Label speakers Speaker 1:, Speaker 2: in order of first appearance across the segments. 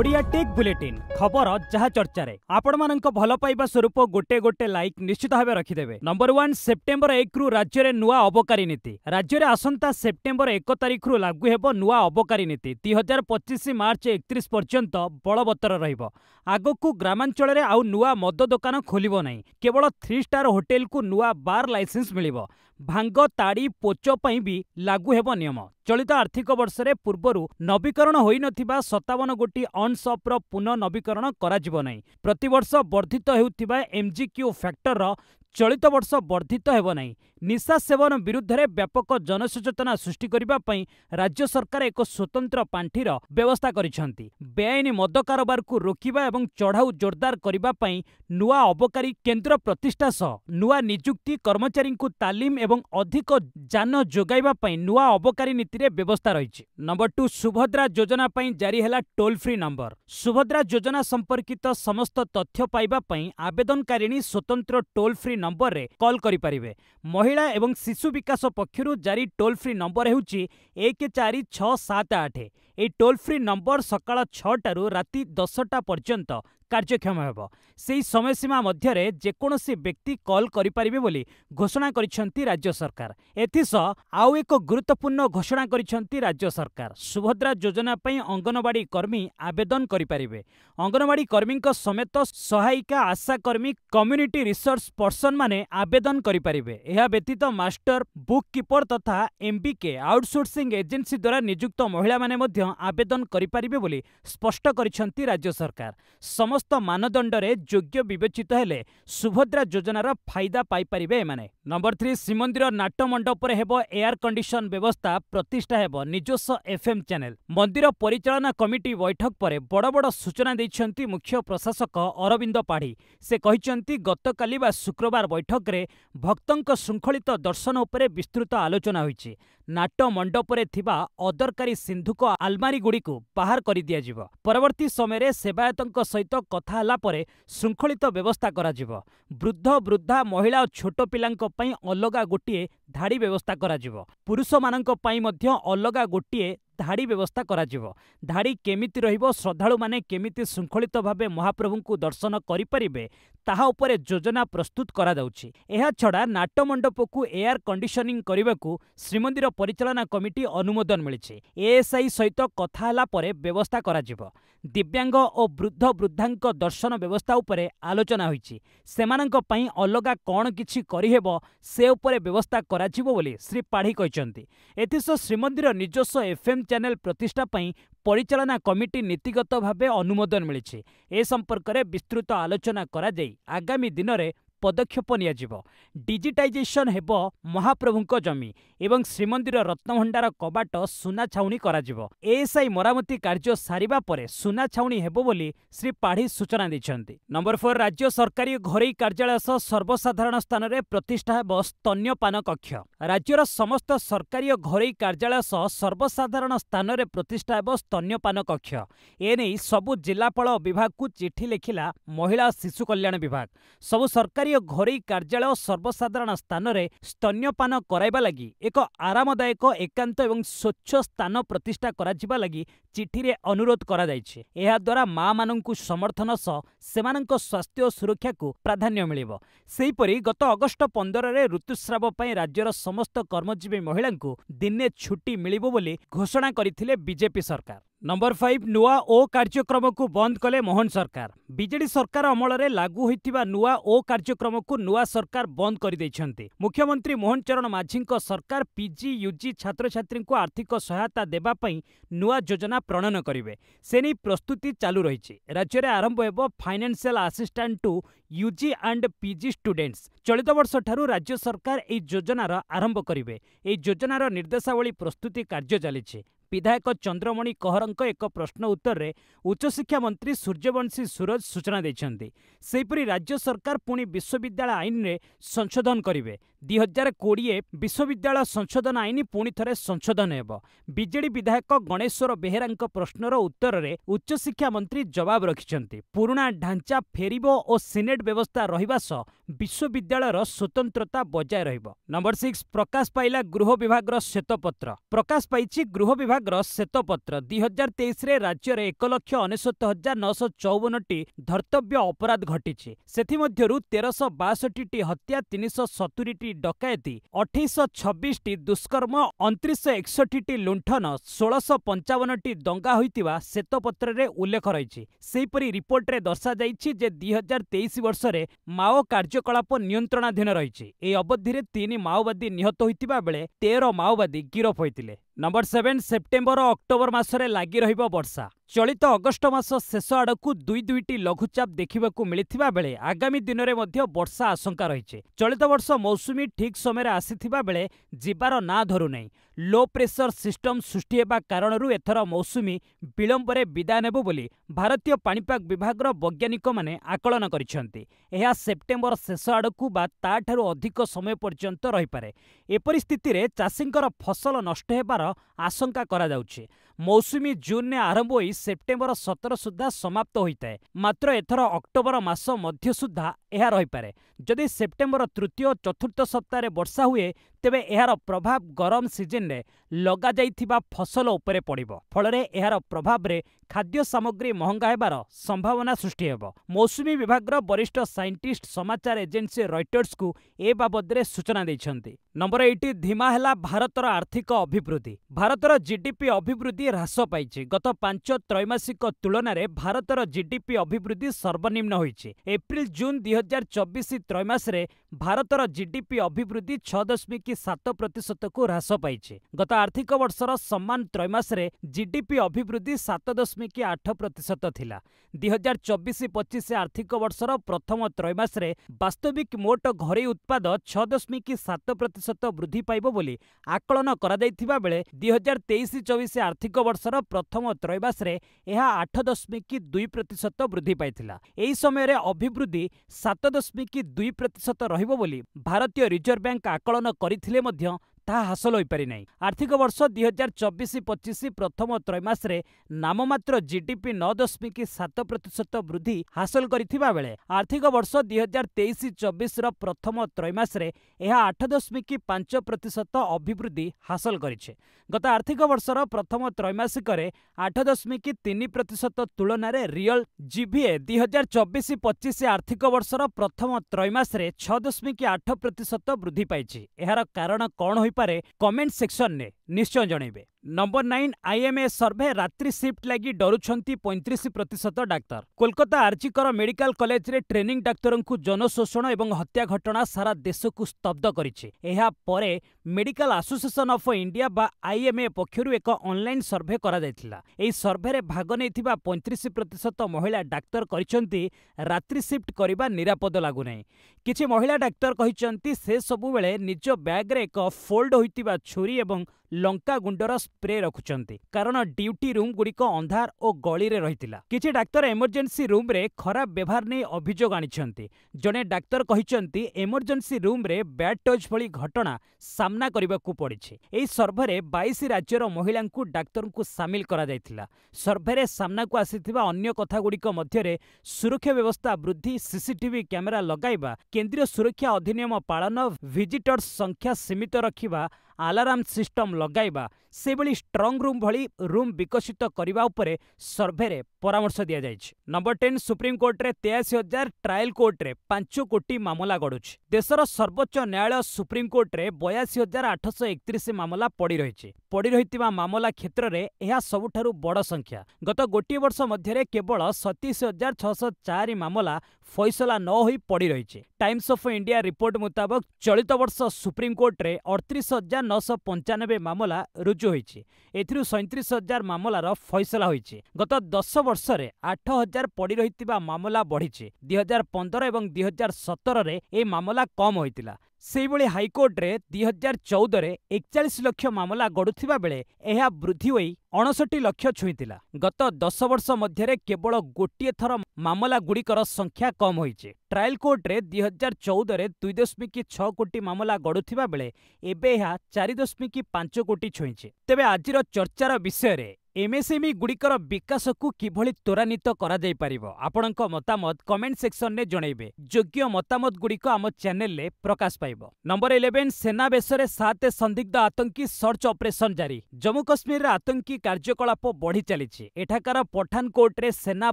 Speaker 1: Odia tech bulletin खबर जहा चर्चा रे आपण मानक भल पाइबा स्वरूप गोटे गोटे लाइक निश्चित भाव रखिदेवे। नंबर 1 सेप्टेम्बर 1 रु राज्य रे नुआ अबकारी नीति। राज्य रे आसंता सेप्टेम्बर 1 तारिख रु लागू हेबो नुआ अबकारी नीति। 2025 मार्च 31 पर्यंत बलवत्तर रहिबो। आगकू ग्रामांचल रे आउ नुआ मद दुकान खोलिबो नाही। केवल 3 स्टार होटेल को नुआ बार लाइसेंस मिलिबो। भांग ताड़ी पोच पई भी लागू हेबो नियम। चलित आर्थिक वर्ष रे पूर्वरु नवीकरण होई नथिबा 57 गोटी ऑन शॉप रो पुनः नवीकरण कराजिबो नाही। प्रतिवर्ष वर्धित हेउथिबा एमजीक्यू फैक्टर रो चलित वर्ष वर्धित हेबो नाही। निशा सेवन विरुद्ध रे व्यापक जनसचेतना सृष्टि करिबा पई राज्य सरकार एक स्वतंत्र पांठीर व्यवस्था करिसेंती। बेआईन मद कारोबार को रोकिबा एवं चढ़ाऊ जोरदार करिबा पई नुआ अबकारी केंद्र प्रतिष्ठा सह नुआ नियुक्ति कर्मचारी को तालीम एवं अधिक जान जोगाइबा पई नुआ अबकारी नीति रे व्यवस्था रहिछि। नंबर 2 सुभद्रा योजना पई जारी हैला टोल फ्री नंबर। सुभद्रा योजना संपर्कित समस्त तथ्य पाइबा पई आवेदनकारिणी स्वतंत्र टोल फ्री नंबर रे कॉल करि परिबे। महिला एवं शिशु विकास पक्षरु जारी टोल फ्री नंबर हेउची 14678। ए टोल फ्री नंबर सकाळ 6 टारू राति 10टा पर्यंत कार्यक्षम हेबो। सेही समय सीमा मध्य रे जेकोनोसी व्यक्ति कॉल करि परिबे बोली घोषणा करिसेंती राज्य सरकार। एथिस आउ एक गुरुत्वपूर्ण घोषणा करिसेंती राज्य सरकार। सुभद्रा योजना पई अंगनवाड़ी कर्मी आवेदन करि परिबे। अंगनवाड़ी कर्मी समेत सहायिका आशा कर्मी कम्युनिटी रिसोर्स पर्सन माने आवेदन करि परिबे। एहा व्यतीत मास्टर बुक कीपर तथा एमबीके आउटसोर्सिंग एजेंसी द्वारा नियुक्त महिला माने मध्य आवेदन करि परिबे बोली स्पष्ट करिसेंती राज्य सरकार। समस्त मानदंड रे योग्य विवेचित हेले सुभद्रा योजनार फायदा पाई परिबे एमाने। नंबर 3 श्रीमंदिर नाट्य मंडप रे हेबो एयर कंडीशन व्यवस्था प्रतिष्ठा हेबो निजस्व एफएम चैनल। मंदिर परिचालना कमिटी बैठक पर बड़ बड़ सूचना दैछंती मुख्य प्रशासक अरविंद पाढ़ी। से कहिसंती गतकाली बा शुक्रवार बैठक रे भक्तंक श्रृंखलित दर्शन उपरे विस्तृत आलोचना होईछि। नाट्य मंडप रे थिबा अदरकारी सिंधुक आलमारी गुडी को बाहर करि दिया जिवो। परवर्ती समय रे सेवायतंक सहित कथा हला परे श्रृंखलित व्यवस्था करा जिवो। वृद्ध वृद्धा महिला और छोट पिलांक पई अलगा गोटिए धाड़ी व्यवस्था करा जिवो। पुरुष मानंक पई मध्य अलगा गोटिए धाड़ी व्यवस्था करा जिवो। धाड़ी केमिति रहिबो श्रद्धालु माने केमिति श्रृंखलित भावे महाप्रभु को दर्शन करि परिबे ताहा उपरे योजना प्रस्तुत करा जाउछि। एहा छडा नाट्य मंडप को एयर कंडीशनिंग करिबाकू श्रीमंदिर परिचालना कमिटी अनुमोदन मिलिछि। एएसआई सहित कथा हला परे व्यवस्था करा जिवो। दिव्यांग और वृद्ध वृद्धांक दर्शन व्यवस्था उपरे आलोचना होईछि। सेमानंक पई अलगा कोन किछि करिहेबो से उपरे व्यवस्था करा जिवो बोली श्री पाढ़ी कहिसंती। एथिस श्रीमंदिर निजस्व एफएम चैनल प्रतिष्ठा पई परिचालना कमिटी नीतिगत भावे अनुमोदन मिलिछि। ए संपर्क रे विस्तृत आलोचना करा जाई आगामी दिन रे पदक्षेप नियाजिबो। डिजिटाइजेशन हेबो महाप्रभुंक जमी एवं श्रीमंदिर रत्नभंडार कबाट सुना छाउणी कराजिबो। एएसआई मरामती कार्य सारिबा परे सुना छाउणी हेबो बोली श्री पाढ़ी सूचना दैछंती। नंबर 4 राज्य सरकारी घरोई कार्यालय सह सर्वसाधारण स्थान रे प्रतिष्ठा हेबो स्तन्यपान कक्ष। राज्यर समस्त सरकारी घरोई कार्यालय सह सर्वसाधारण स्थान रे प्रतिष्ठा हेबो स्तन्यपान कक्ष। एने सबु जिलापाल विभाग को चिठी लिखिला महिला शिशु कल्याण विभाग। सबु सरकारी घरोई कार्यालय सर्वसाधारण स्थान रे स्तन्यपान कराइबा लगी एक आरामदायक एकांत एवं स्वच्छ स्थान प्रतिष्ठा कराजिबा लगी चिठी रे अनुरोध करा जायछि। एहा द्वारा मां माननकु समर्थन सह सेमानंक स्वास्थ्य सुरक्षा को प्राधान्य मिलिबो। सेहिपरि गत अगस्ट 15 रे ऋतुस्राव पई राज्यर समस्त कर्मजीवी महिलांकु दिने छुट्टी मिलिबो बोली घोषणा करिथिले बीजेपी सरकार। नंबर 5 नुआ ओ कार्यक्रम को बंद कले मोहन सरकार। बीजेडी सरकार अमल रे लागू होइतिबा नुआ ओ कार्यक्रम को नुआ सरकार बंद करि दैछंती। मुख्यमंत्री मोहन चरण माझींक सरकार पीजी यूजी छात्र छात्री को आर्थिक सहायता देबा पई नुआ योजना प्रणयन करिवे। सेनी प्रस्तुति चालू रहिछि। राज्य रे आरंभ हेबो financial assistant to UG and PG students. चलित वर्ष ठारू राज्य सरकार एई योजनार आरंभ करिवे। एई योजनार निर्देशावली प्रस्तुति कार्य चलिछि। विधायक चंद्रमणि कहरंक एक प्रश्न उत्तर रे उच्चशिक्षा मंत्री सूर्यवंशी सूरज सूचना दैछंती। सेहिपरि राज्य सरकार पुणी विश्वविद्यालय आईन रे संशोधन करिवे। 2020 विश्वविद्यालय संशोधन आईन पुणी थरे संशोधन हेबो। बीजेडी विधायक गणेश्वर बेहेरांक प्रश्नर उत्तर रे उच्चशिक्षा मंत्री जवाब रखिछंती। पुराना ढांचा फेरिबो और सिनेट व्यवस्था रहिबा सह विश्वविद्यालयर स्वतंत्रता बजाय रहिबो। नंबर 6 प्रकाश पाइला गृह विभाग श्वेतपत्र। प्रकाश पाइछि गृह विभाग विभाग श्वेतपत्र 2023 रे राज्य में 1,69,954 धर्तव्य अपराध घटी। से 1362 हत्या, 370 डकायती, 2826 दुष्कर्म, 2961 लुंठन, 1655 दंगा होइतिबा श्वेतपत्र रे उल्लेख रही। सेहीपरि रिपोर्ट रे दर्शा जाइछि जे 2023 वर्ष रे माओ कार्यकलाप नियंत्रणाधीन रही। ए अवधि रे 3 माओवादी निहत होइतिबा बेले 13 माओवादी गिरफ होइतिले। नंबर 7 सेप्टेम्बर और अक्टोबर मासरे लागि रहिबो वर्षा। चलित अगस्ट मास शेष आड़कू दुईटी लघुचाप देखा मिलता बेले आगामी दिन में वर्षा आशंका रही। चलित वर्ष मौसुमी ठीक समय आसीथिबा बेले जिबार ना धरू नहीं। लो प्रेशर सिस्टम सृष्टि होगा कारणरू एथर मौसुमी विलंबरे विदाय नेबो बोली भारतीय पाणीपाग विभाग वैज्ञानिक माने आकलन करिसेंती। एहा सेप्टेम्बर शेष आड़कू बा ताठारू अधिक समय पर्यंत रही पारे। एपरि स्थिति रे चाषींकर फसल नष्ट हेबार आशंका करा जाउछि। मौसुमी जून ने आरंभ होई सेप्टेम्बर 17 सुधा समाप्त होता है। मात्र एथर अक्टोबर मास मध्य सुधा यह रही पारे। जदि सेप्टेम्बर तृतीय और चतुर्थ सप्ताह वर्षा हुए तेबे एहार प्रभाव गरम सीजन रे लगा जाइथिबा फसल उपरे पड़िबो। फलरे एहार प्रभाव रे खाद्य सामग्री महंगा हेबार संभावना सृष्टि हेबो। मौसुमी विभाग वरिष्ठ साइंटिस्ट समाचार एजेंसी रॉयटर्स को ए बाबद रे सूचना दैछन्ति। नंबर 8 धीमा हेला भारतर आर्थिक अभिवृद्धि। भारतर जीडीपी अभिवृद्धि ह्रास पाइछि। गत 5 त्रैमासिक तुलन में भारतर जीडीपी अभिवृद्धि सर्वनिम्न होइछि। एप्रिल जून 2024 त्रैमास रे भारतर जीडीपी अभिवृद्धि 6.7% को ह्रास पाइछि। गत आर्थिक वर्षर समान त्रैमास रे जीडीपी अभिवृद्धि 7.8% थिला। 2024-25 आर्थिक वर्षर प्रथम त्रैमास रे वास्तविक मोट घरेई उत्पाद 6.7% वृद्धि पाइबो बोली आकलन करा जाइथिबा बेले 2023-24 आर्थिक वर्षर प्रथम त्रैमास रे एहा 8.2% वृद्धि पाइथिला। एही समय रे अभिवृद्धि 7.2% रहिबो बोली भारतीय रिजर्व बैंक आकलन करिथिले मध्य ताहा हासिल होई पारि नाही। आर्थिक वर्ष 2024-25 प्रथम त्रैमास रे नाममात्र जीडीपी 9.7% वृद्धि हासिल करिथिबा बेले आर्थिक वर्ष 2023-24 रो प्रथम त्रैमास रे एहा 8.5% अभिवृद्धि हासिल करिछे। गत आर्थिक वर्षर प्रथम त्रैमासिक रे 8.3% तुलन रे रियल जीवीए 2024-25 आर्थिक वर्षर प्रथम त्रैमास रे 6.8% वृद्धि पाइछि। एहार कारण कोन होई पारे कमेंट सेक्शन ने निश्चय जणैबे। नंबर 9 आईएमए सर्वे रात्रि शिफ्ट लगी डरुछंती 35% doctor. Kolkata RG Kar medical college रे ट्रेनिंग डाक्तरों को जनशोषण एवं हत्या घटना सारा देश को स्तब्ध करिछि। एहा परे मेडिकल एसोसिएशन ऑफ इंडिया बा आईएमए पक्षरु एक ऑनलाइन सर्वे करा जायथिला। एही सर्वे रे भाग नेथिबा 35% महिला डाक्तर करिसंती रात्रि शिफ्ट करिबा निरापद लागु नै। किछि महिला डाक्तर कहिसंती से सबु बेले निज बैग रे एक फोल्ड होइतिबा छुरी एवं लंका गुंडर स्प्रे रखुचंती कारण ड्यूटी रूम गुड़िक अंधार और गली रे रहितिला। किछि डाक्तर इमरजेंसी रूम रे खराब व्यवहार नै अभियोग आनिछंती। जने डाक्तर कहिसंती इमरजेंसी रूम रे बैड टच भली घटना सामना करबाकू पड़िछि। एही सर्वे रे 22 राज्यर महिला को डाक्तर को शामिल करा जायथिला। सर्वे रे सामना को आसीथिबा अन्य कथा गुड़िक मध्य रे सुरक्षा व्यवस्था वृद्धि, सीसीटीवी कैमेरा लगाइबा, केंद्रीय सुरक्षा अधिनियम पालन, विजिटर्स संख्या सीमित रखिबा, अलार्म सिस्टम लगाइबा, से भली स्ट्रॉन्ग रूम भली रूम विकसित करने उपरे सर्वे रे परामर्श दिया जायछि। नंबर 10 सुप्रीम कोर्ट रे 83,000, ट्रायल कोर्ट रे 5 कोटी मामला गड़ुछि। देशर सर्वोच्च न्यायालय सुप्रीम कोर्ट रे 82,831 मामला पड़ी रहिछि। पड़ी रहितिबा मामला क्षेत्र रे एहा सबुठारु बड़ संख्या। गत गोटे वर्ष मध्य केवल 37,604 मामला फैसला न होई पड़ी रहिछि। टाइम्स ऑफ इंडिया रिपोर्ट मुताबक चलित वर्ष सुप्रीम कोर्ट रे 38,995 मामला रुजु होइछि। एथिरु 37,000 मामलार फैसला होइछि। गत 10 वर्ष रे 8,000 पड़ी रहितिबा मामला बढ़िछि। 2015 एवं 2017 रे ए मामला कम होइतिला। सेहिभଳି हाईकोर्ट रे 2014 रे 41 लक्ष मामला गड़ुथिबा बेले एहा वृद्धि होई 59 लक्ष छुईतिला। गत 10 वर्ष मध्य केवल गोटे थर मामला गुड़िकर संख्या कम होइछि। ट्रायल कोर्ट रे 2014 रे 2.6 कोटी मामला गड़ुथिबा बेले एबे एहा 4.5 कोटी छुईछि। तेबे आजिर चर्चार विषय रे एमएसएमई गुड़िकर विकास को किभली त्वरान्वित करा जाई परिबो आपणक मतामत कमेंट सेक्शन ने जणैबे। योग्य मतामत गुड़िक आम चैनल रे प्रकाश पाइबो। नंबर 11 सेना बेसरे 7 संदिग्ध आतंकी सर्च ऑपरेशन जारी। जम्मू कश्मीर रे आतंकी कार्यकलाप बढ़ी चलीछि। एठाकार पठानकोट रे सेना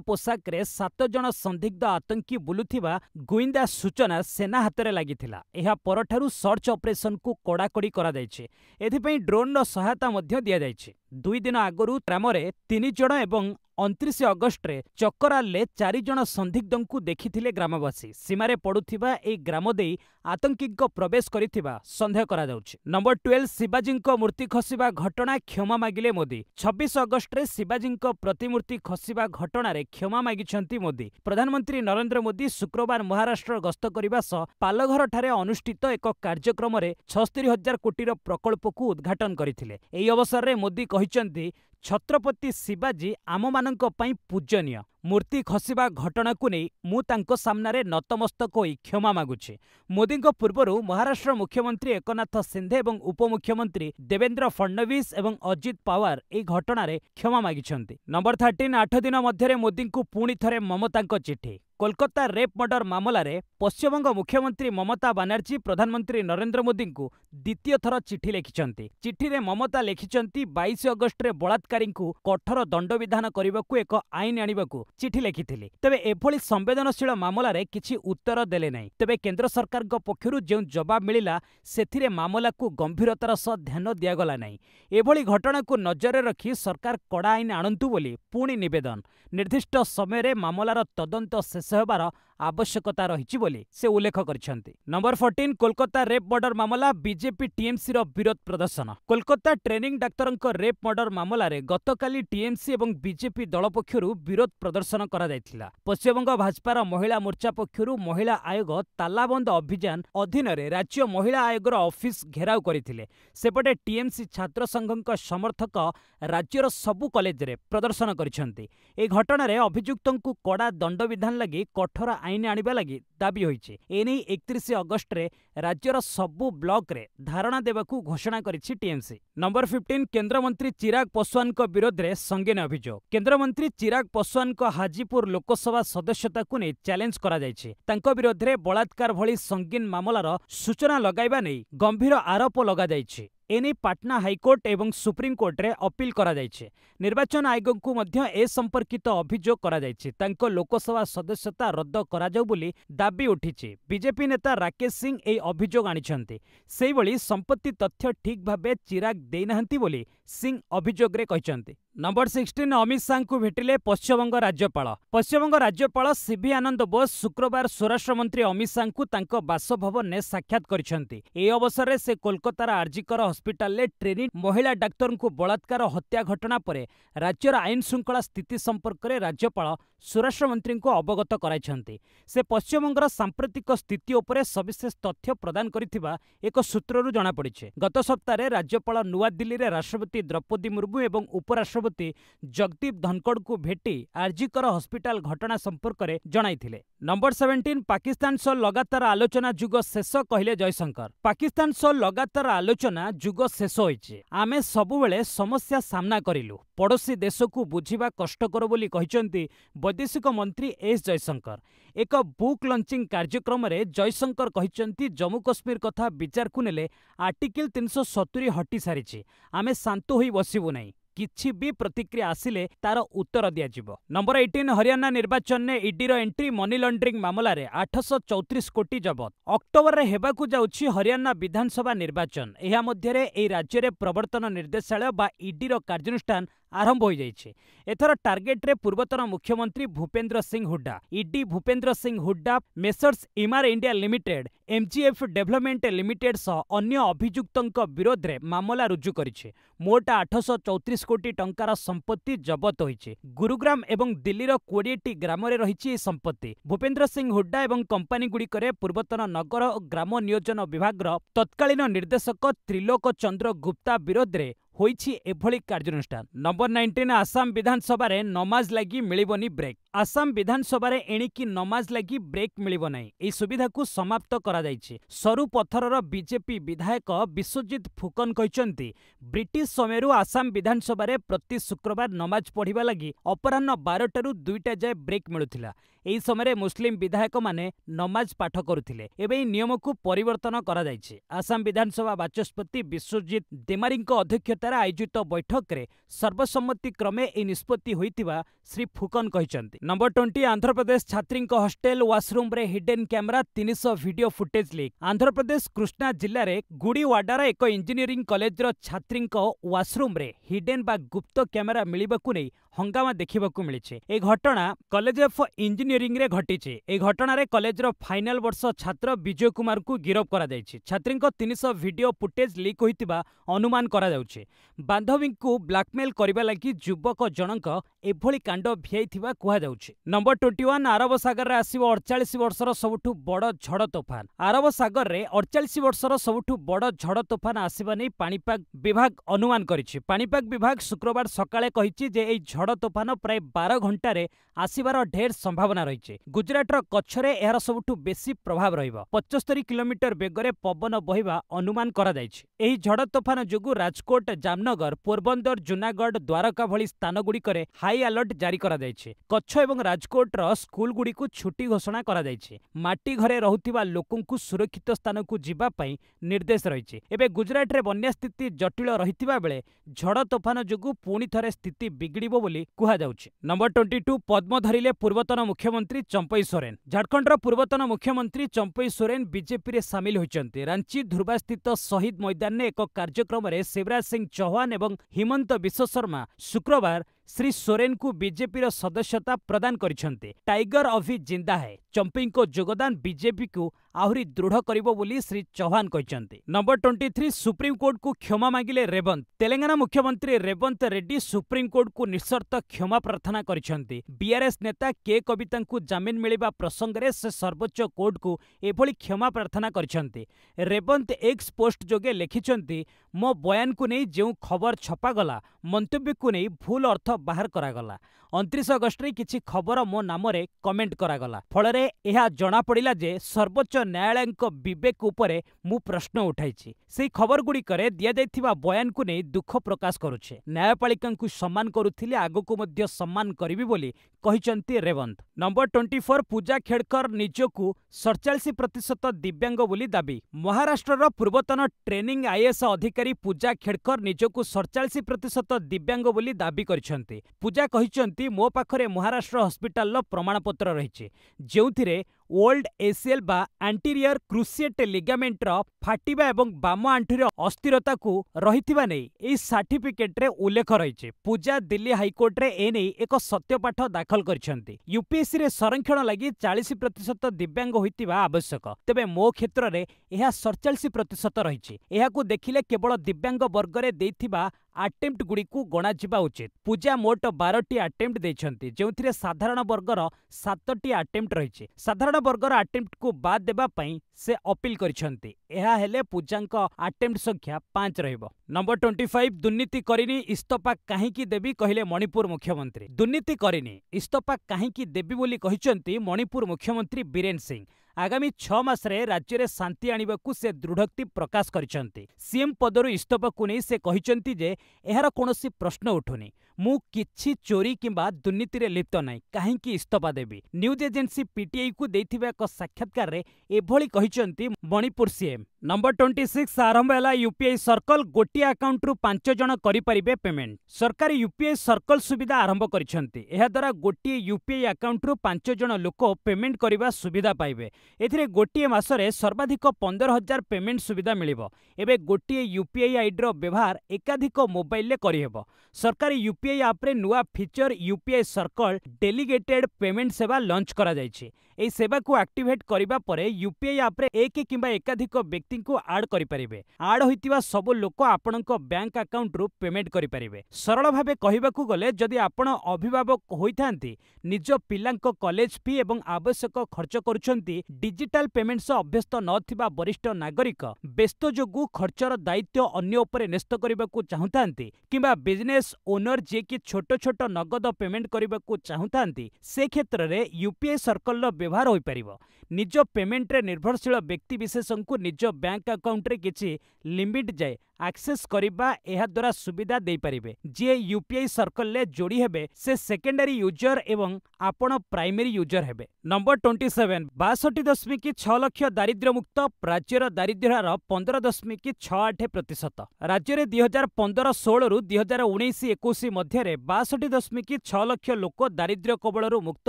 Speaker 1: पोशाक रे 7 जण संदिग्ध आतंकी बुलुथिबा गुइंदा सूचना सेना हाथ रे लागिथिला। एहा परठारु सर्च ऑपरेशन को कड़ाकड़ी करा जायछि। एथिपई ड्रोन रो सहायता मध्य दिया जायछि। 2 दिन आगरु ग्रामरे 3 जण एवं 29 अगस्ट चक्कराले 4 जण संदिग्धଙ୍କୁ देखिथिले ग्रामवासी। सीमारे पड़ुथिबा ए ग्राम देई आतंकीଙ୍କ प्रवेश करिथिबा संदेह करा जाउछि। नंबर 12 शिवाजीଙ୍କ मूर्ति खसिबा घटना क्षमा मागिले मोदी। 26 अगस्ट रे शिवाजीଙ୍କ प्रतिमूर्ति खसिबा घटना रे क्षमा मागिछंती मोदी। प्रधानमंत्री नरेंद्र मोदी शुक्रवार महाराष्ट्र गस्त करिबा सह पालघर ठारे अनुष्ठित एक कार्यक्रम रे 76,000 कोटीर प्रकल्प को उद्घाटन करिथिले। एही अवसर रे मोदी कहिछंती छत्रपति शिवाजी आम मानक पई पूजनीय। मूर्ति खसिबा घटना को नहीं मु तांको सामनारे नतमस्तक होई क्षमा मागुछि। मोदीଙ୍କ पूର୍ବरु महाराष्ट्र मुख्यमंत्री एकनाथ सिंधे एवं उपमुख्यमंत्री देवेंद्र फडणवीस एवं अजित पवार ए घटना रे क्षमा मागिछंती। नंबर 13 8 दिन मध्यरे मोदीଙ୍କୁ पुणी थरे ममताଙ୍କ चिठी। कोलकाता रेप मर्डर मामला रे पश्चिमबंग मुख्यमंत्री ममता बानर्जी प्रधानमंत्री नरेंद्र मोदी को द्वितीय थर चिठी लिखिछंती। चिठी रे ममता लिखिछंती 22 अगस्ट रे बलात्कारी को कठोर दंड विधान करबाकू एक आईन आनिबाकू चिठी लिखिथिले। तेबे एभली संवेदनशील मामला रे किछि उत्तर देले नै। तेबे केंद्र सरकार पक्षरु जे जवाब मिलिला सेथिरे मामला को गंभीरतार सह ध्यान दियागला नै। एभली घटना को नजर रखी सरकार कड़ा आईन आणंतु बोली पुणी निवेदन। निर्दिष्ट समय रे मामलार तदंत शेष हेबार आवश्यकता रही बोली से उल्लेख करिसेंती। नंबर 14 कोलकाता रेप मर्डर मामला बीजेपी टीएमसी रो विरोध प्रदर्शन। कोलकाता ट्रेनिंग डाक्तरंक रेप मर्डर मामला रे गतकाली टीएमसी एवं बीजेपी दल पक्षरु विरोध प्रदर्शन करा जायथिला। पश्चिमबंग भाजपार महिला मोर्चा पक्षरु महिला आयोग तालाबंद अभियान अधीन रे राज्य महिला आयोगर ऑफिस घेराव करथिले। सेपटे टीएमसी छात्र संघक समर्थक राज्यर सबु कॉलेज रे प्रदर्शन करिसेंती। ए घटना रे अभियुक्तंकु कड़ा दंड विधान लगी कठोर आईन आनिबा लगी दाबी होइছে। एने 31 अगस्ट रे राज्यर सबु ब्लॉक रे धारणा देबाकू घोषणा करिछि टीएमसी। नंबर 15 केंद्र मंत्री चिराग पासवान को विरोध रे संगीन अभियोग। केंद्र मंत्री चिराग पासवान को हाजीपुर लोकसभा सदस्यता को नै चैलेंज करा जायछि। तांको विरोध रे बलात्कार भली संगीन मामलार सूचना लगाइबा नै गंभीर आरोप लगा जायछि। एने पाटना हाईकोर्ट एवं सुप्रीमकोर्ट रे अपील करा जायछि। निर्वाचन आयोग को मध्य ए संपर्कित अभियोग करा जायछि। तांको लोकसभा सदस्यता रद्द करा जाउ बोली दाबी उठिछि। बीजेपी नेता राकेश सिंह ए अभियोग आनिछन्ति। सेहि भली संपत्ति तथ्य ठीक भाबे चिराग देइनाहंती बोली सिंह अभियोग रे कहिसन्ति। नंबर 16 अमित शाह को भेटिले पश्चिमबंग राज्यपाल। पश्चिमबंग राज्यपाल सीवी आनंद बोस शुक्रवार स्वराष्ट्र मंत्री अमित शाह को तांको बासभवन ने साक्षात करिसन्ति। ए अवसर रे से कोलकातार आरजीकर हॉस्पिटल ले ट्रेनिंग महिला डाक्तर को बलात्कार हत्या घटना परे राज्यर आईन श्रृंखला स्थिति संपर्क में राज्यपाल स्वराष्ट्र मंत्री को अवगत कराइछन्ति। से पश्चिमबंगर सांप्रतिक स्थिति उपरे सविशेष तथ्य प्रदान करिथिबा एक सूत्ररु जणा पड़िछे। गत सप्ताह राज्यपाल नुआ दिल्ली रे राष्ट्रपति द्रौपदी मुर्मू एवं उपराष्ट्रपति जगदीप धनखड़ को भेटी आरजीकर हॉस्पिटल घटना संपर्क में जणाइथिले। नंबर 17 पाकिस्तान सह लगातार आलोचना जुग शेष कहले जयशंकर। पाकिस्तान सह लगातार आलोचना जुग शेष होइछे। आमे सबुबेले समस्या सामना करिलु। पड़ोशी देश को बुझिबा कष्टकर बोली कहिसन्ति वैदेशिक मंत्री एस जयशंकर। एक बुक लॉन्चिंग कार्यक्रम में जयशंकर कहिसन्ति जम्मू कश्मीर कथा विचार को नेले आर्टिकल 370 हटी सारिछि। आमे शांत होई बसिबु नै। किछि भी प्रतिक्रिया आसिले तार उत्तर दियाजिबो। नंबर 18 हरियाणा निर्वाचन ने ईडीर एंट्री मनी लॉन्ड्रिंग मामला रे 834 कोटी जबत। अक्टोबर रे हेबाकू जाउछि हरियाणा विधानसभा निर्वाचन। एहा मध्य रे एई राज्य रे प्रवर्तन निर्देशालय बा ईडीर कार्यानुष्ठान आरंभ हो जाइछे। एथर टार्गेट रे पूर्वतन मुख्यमंत्री Bhupendra Singh Hooda, ED Bhupendra Singh Hooda, messrs इमार India limited, MGF development limited सह अन्य अभियुक्तंक विरोध रे मामला रुजु करिछे। मोट 834 कोटी टंकार संपत्ति जबत होइछे। गुरुग्राम एवं दिल्लीर 20टी ग्राम रे रहिछि संपत्ति। भूपेंद्र सिंह हुड्डा एवं कंपनी गुड़िकरे पूर्वतन नगर और ग्राम नियोजन विभाग तत्कालीन निर्देशक त्रिलोक चंद्र गुप्ता विरोध रे होइछि एभली कार्यानुष्ठान। नंबर 19 आसाम विधानसभा रे नमाज लागि मिलिबनी ब्रेक। आसाम विधानसभा एणिकी नमाज लगी ब्रेक मिलिब नाही एही सुविधा को समाप्त करा जायछि। सरू पथरर बीजेपी विधायक विश्वजित फुकन कहिसंती ब्रिटिश समयरू आसाम विधानसभा प्रति शुक्रवार नमाज पढ़िबा लगी अपराह्न 12टारू 2टा जाए ब्रेक मिलुथिला। एही समय मुस्लिम विधायक माने नमाज पाठ करुथिले। एबे नियम को परिवर्तन करा जायछि। आसाम विधानसभा बाचस्पति विश्वजित देमारीଙ୍କ अध्यक्षतार आयोजित बैठक रे सर्वसम्मति क्रमे ए निष्पत्ति होइतिबा श्री फुकन कहिसंती। नंबर 20 आंध्र प्रदेश छात्री हॉस्टेल वाशरूम रे hidden camera 300 video footage leak. Andhra Pradesh Krishna जिल्ला रे गुड़ीवाडार एक इंजीनियरिंग कॉलेज रो छात्री वाशरूम रे हिडन बा गुप्त कैमरा मिलिबाकु नै हंगामा देखिबाकु मिलिছে। ए घटना कॉलेज ऑफ इंजीनियरिंग रे घटिছে। ए घटना रे कॉलेज रो फाइनल वर्ष छात्र विजय कुमार को गिरफ करा जायछि। छात्री 300 वीडियो फुटेज लीक होइतिबा अनुमान करा जाउछि। बांधवी को ब्लैकमेल करबा लागि युवक जनक एभली कांड भियाइथिबा कुहा जाउछि। नंबर 21 अरब सागर रे आसीबो 48 वर्षर सबुठु बड़ झड़ तोफान। अरब सागर रे 48 वर्षर सबुठु बड़ झड़ तोफान आसीबा नै पाणीपाग विभाग अनुमान करिछि। पाणीपाग विभाग शुक्रवार सकाळे कहिछि जे एई झड़ तोफान प्राय 12 घंटा रे आसीबार ढेर संभावना रहिछि। गुजरातर कच्छरे एहार सबुठु बेसी प्रभाव रहिबो। 75 किलोमीटर बेगरे पवन बहिबा अनुमान करा जायछि। एही झड़ तोफान जोगु राजकोट, जामनगर, पोरबंदर, जूनागढ़, द्वारका भली स्थान गुड़िकरे हाई अलर्ट जारी करा जायछि। कच्छ एवं राजकोटर स्कूल गुड़ी को छुट्टी घोषणा करा जायछि। माटी घरे रहुतिबा लोकंकु सुरक्षित स्थान को जिबा पई निर्देश रहिछि। एबे गुजरात रे बन्या स्थिति जटिल रहितिबा बेले झड़ तोफान जोगु पुणी थरे स्थिति बिगड़िबो बोली कुहा जाउछि। नंबर 22 पद्म धरिले पूर्वतन मुख्यमंत्री चंपई सोरेन। झारखंडर पूर्वतन मुख्यमंत्री चंपई सोरेन बीजेपी रे शामिल होइचंती। रांची धुर्बा स्थित शहीद मैदान ने एक कार्यक्रम रे शिवराज सिंह चौहान एवं हिमंत बिश्व शर्मा शुक्रवार श्री सोरेन को बीजेपी रो सदस्यता प्रदान करिसंते। टाइगर अभी जिंदा है। चंपई को योगदान बीजेपी को आहुरी दृढ़ करिबो बोली श्री चौहान कहिसंते। नंबर 23 सुप्रीम कोर्ट को क्षमा मांगिले रेवंत। तेलंगाना मुख्यमंत्री रेवंत रेड्डी सुप्रीम कोर्ट को निशर्त क्षमा प्रार्थना करिसंते। बीआरएस नेता के कविता को जामिन मिलिबा प्रसंग रे से सर्वोच्च कोर्ट को एभली क्षमा प्रार्थना करिसंते। रेवंत एक्स पोस्ट जोगे लिखिसंते मो बयान को नहीं जो खबर छपा गला मंतव्य को नहीं भूल अर्थ बाहर करागला। 29 अगस्ट रे किछि खबर मो नाम रे कमेंट करागला। फलरे एहा जना पड़िला जे सर्वोच्च न्यायालय विवेक उपरे मु प्रश्न उठाइछि। सेही खबर गुडी करे दिया जाइथिबा बयान को नहीं दुख प्रकाश करुछे। न्यायपालिका को सम्मान करुथिले आगो मध्य सम्मान करिवि बोली कहिसंती रेवंत। नंबर 24 पूजा खेड़कर निजकू 47% दिव्यांग बोली दाबी। महाराष्ट्रर पूर्वतन ट्रेनिंग आईएएस अधिकारी पूजा खेड़कर निजकू 47% दिव्यांग बोली दाबी करिसंती। पूजा कहिसंती मो पाखरे महाराष्ट्र हॉस्पिटल प्रमाणपत्र रहिछि जेउथिरे ओल्ड एसीएल बा एंटीरियर क्रुशिएट लिगामेंट फाटिबा एवं बाम आंठुर अस्थिरता को रहिथिबा नै एई सर्टिफिकेट रे उल्लेख रहिछि। पूजा दिल्ली हाईकोर्ट रे एनै एक सत्यपाठ दाखल करिसंती। यूपीएससी रे संरक्षण लागि 40% दिव्यांग होइतिबा आवश्यक। तेबे मो क्षेत्र रे एहा 47% रहिछि। एहा को देखिले केवल दिव्यांग वर्ग रे देथिबा अटेम्प्ट गुडी को गणा जिबा उचित। पूजा मोट 12टी अटेम्प्ट देछंती जेउथिरे साधारण वर्गर 7टी अटेम्प्ट रहिछि। साधारण वर्गर अटेम्प्ट को बाद देबा पई से अपील करिसंती। एहा हेले पूजांक अटेम्प्ट संख्या 5 रहिबो। नंबर 25 दुर्नीति करिनी इस्तफा काहेकी देबी कहिले मणिपुर मुख्यमंत्री। दुर्नीति करिनी इस्तफा काहेकी देबी बोली कहिसंती मणिपुर मुख्यमंत्री बीरेन सिंह। आगामी 6 मास रे राज्य रे शांति आनिबाकू से दृढ़ोक्ति प्रकाश करिसंती। सीएम पदरु इस्तफा को नै से कहिसंती जे एहार कोनोसी प्रश्न उठुनी। मु किछि चोरी किंबा दुर्नीति रे लिप्त नै काहेकी इस्तफा देबी। न्यूज एजेंसी पीटीआई को देथिबा एक साक्षात्कार रे एभली कहिसंती मणिपुर सीएम। नंबर 26 आरंभ है यूपीआई सर्कल। गोटे अकाउंट रु 5 जन करि परिबे पेमेंट। सरकार यूपीआई सर्कल सुविधा आरंभ करिसंती। एहा द्वारा गोटे यूपीआई अकाउंट रु 5 जन लोक पेमेंट करिबा सुविधा पाइबे। एथिरे गोटे मासरे सर्वाधिक 15,000 पेमेंट सुविधा मिलिबो। एबे गोटे यूपीआई आईडी रो व्यवहार एकाधिक मोबाइल ले करि हेबो। सरकारी यूपीआई ऐप रे नुआ feature UPI circle delegated payment सेवा लॉन्च करा जायछि। एई सेवा को एक्टिवेट करिबा परे यूपीआई ऐप रे एक किंबा एकाधिक व्यक्ति को ऐड करि परिबे। ऐड होइतिबा सब लोक आपनक बैंक अकाउंट रु पेमेंट करि परिबे। सरल भाबे कहिबाकू गले जदि आपण अभिभावक होइथांती निज पिलांक कॉलेज फी एवं आवश्यक खर्च करूछंती डिजिटल पेमेंट से अभ्यस्त नथिबा वरिष्ठ नागरिक व्यस्त जोगु खर्चर दायित्व अन्य उपरे न्यस्त करिबाकू चाहुतांती किंबा बिजनेस ओनर जे जे कि छोट छोट नगद पेमेंट करने को चाहूँगी से क्षेत्र में यूपीआई सर्कल व्यवहार हो पारिबो। निज पेमेंट रे निर्भरशील व्यक्ति विशेष को निज बैंक अकाउंट रे किछि लिमिट जाए एक्सेस करिबा एहा द्वारा सुविधा दे पारिबे। जे यूपीआई सर्कल ले जोड़ी हेबे से सेकेंडरी यूजर एवं आपण प्राइमरी यूजर हेबे। नंबर 27 62.6 लाख दारिद्र्य मुक्त राज्यर दारिद्र्य हार 15.68%। राज्य में 2015-16 रु 2019-21 मध्य 62.6 लाख लोक दारिद्र्य कबल मुक्त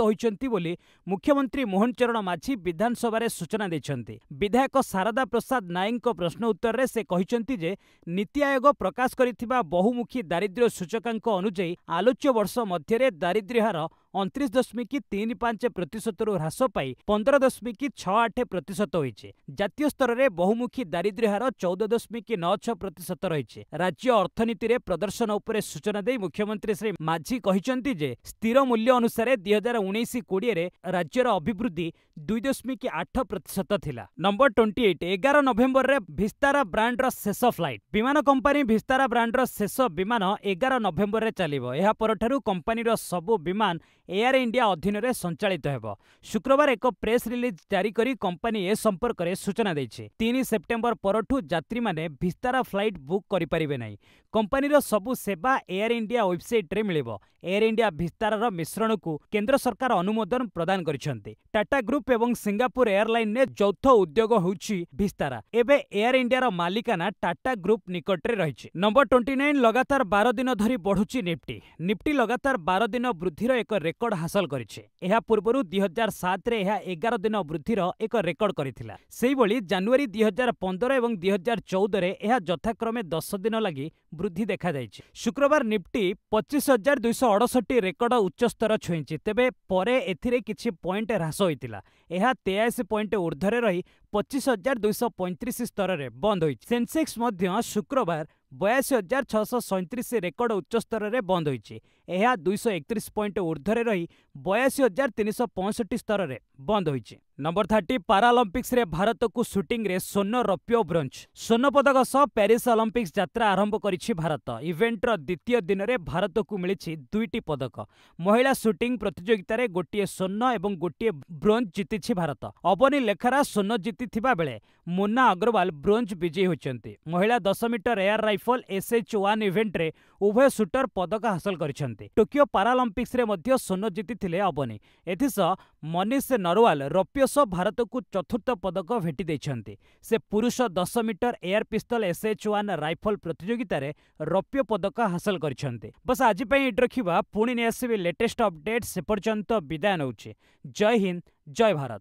Speaker 1: होइचंती बोली मुख्यमंत्री मोहन चरण माझी विधानसभा सूचना देछंती। विधायक शारदा प्रसाद नायक प्रश्न उत्तर में से कहिचंती जे नीति आयोग प्रकाश करिथिबा बहुमुखी दारिद्र्य सूचकांक अनुଯାयी आलोच्य वर्ष मध्य दारिद्र्य हार 29.35% ह्रास पाई 15.68% होइछे। जातीय स्तर में बहुमुखी दारिद्र्य हार 14.96% रही। राज्य अर्थनीति रे प्रदर्शन उपरे सूचना दे मुख्यमंत्री श्री माझी कहिचंती जे स्थिर मूल्य अनुसार 2019-20 रे राज्यर अभिवृद्धि 2.8% थिला। नंबर 28 11 नवेम्बर रे भिस्तारा ब्रांड शेष फ्लाइट। विमान कंपनी भिस्तारा ब्रांड शेष विमान 11 नवेम्बर रे चलिबो। एहा परठारु कंपनी सबु विमान एयर इंडिया अधीन रे संचालित हेबो। शुक्रवार एक प्रेस रिलीज जारी करी कंपनी ए संपर्क में सूचना देछि। 3 सेप्टेम्बर परठु यात्री माने भिस्तारा फ्लाइट बुक करि परिबे नै। कंपनीर सबु सेवा एयर इंडिया वेबसाइट रे मिलिबो। एयर इंडिया भिस्तारार मिश्रण को केंद्र सरकार अनुमोदन प्रदान करिसेंती। टाटा ग्रुप एवं सिंगापुर एयरलाइन ने यौथ उद्योग होउछि भिस्तारा। एबे एयर इंडियार मालिकाना टाटा ग्रुप निकट रे रहिछि। नंबर 29 लगातार 12 दिन धरी बढ़ुछि निफ्टी। निफ्टी लगातार 12 दिन वृद्धिर एक रेकर्ड हासिल करिछि। एहा पूर्वरु 2007 रे एहा 11 दिन वृद्धिर एक रेकर्ड करिथिला। सेहि भली जनवरी 2015 एवं 2014 रे एहा यथाक्रमे 10 दिन लागि वृद्धि देखा जाइछि। शुक्रवार निफ्टी 25,268 रेकर्ड उच्चस्तर छुईंछि। तेबे परे एथिरे किछि पॉइंट ह्रास होइतिला। एहा 83 पॉइंट ऊर्ध्वरे रही 25,235 स्तर रे बंद होइछि। सेंसेक्स मध्य शुक्रवार 82,637 रेकर्ड उच्चस्तर रे बंद होइछि। एहा 231 पॉइंट ऊर्ध्वरे रही 82,365 स्तर रे बंद होइछि। नंबर 30 पारालंपिक्स रे भारत को शूटिंग रे स्वर्ण रौप्य ब्रोंज। स्वर्ण पदक सह पेरिस ओलंपिक्स यात्रा आरंभ करिछि भारत। इवेंट रो द्वितीय दिन रे भारत को मिलिछि 2टी पदक। महिला शूटिंग प्रतियोगिता रे गोटिए स्वर्ण एवं गोटिए ब्रोंज जीतिछि भारत। अबनी लेखारा स्वर्ण जीतिथिबा बेले मुन्ना अग्रवाल ब्रोंज विजयी होइछन्ति। महिला 10 metre air rifle SH1 event रे उभय शूटर पदक हासिल करिछन्ति। टोकियो पारालंपिक्स रे मध्य स्वर्ण जीतिथिले अबनी। एथिसह मनीष नरवाल रौप्य सह भारत को चतुर्थ पदक भेटी देइछन्ति। से पुरुष 10 मीटर एयर पिस्तल SH1 राइफल प्रतियोगिता रे रौप्य पदक हासिल करिछन्ति। बस आज पई इट रखिबा। पुणी ने आसीबे लेटेस्ट अपडेट। से पर्यंत विदाय नउछि। जय हिंद, जय भारत।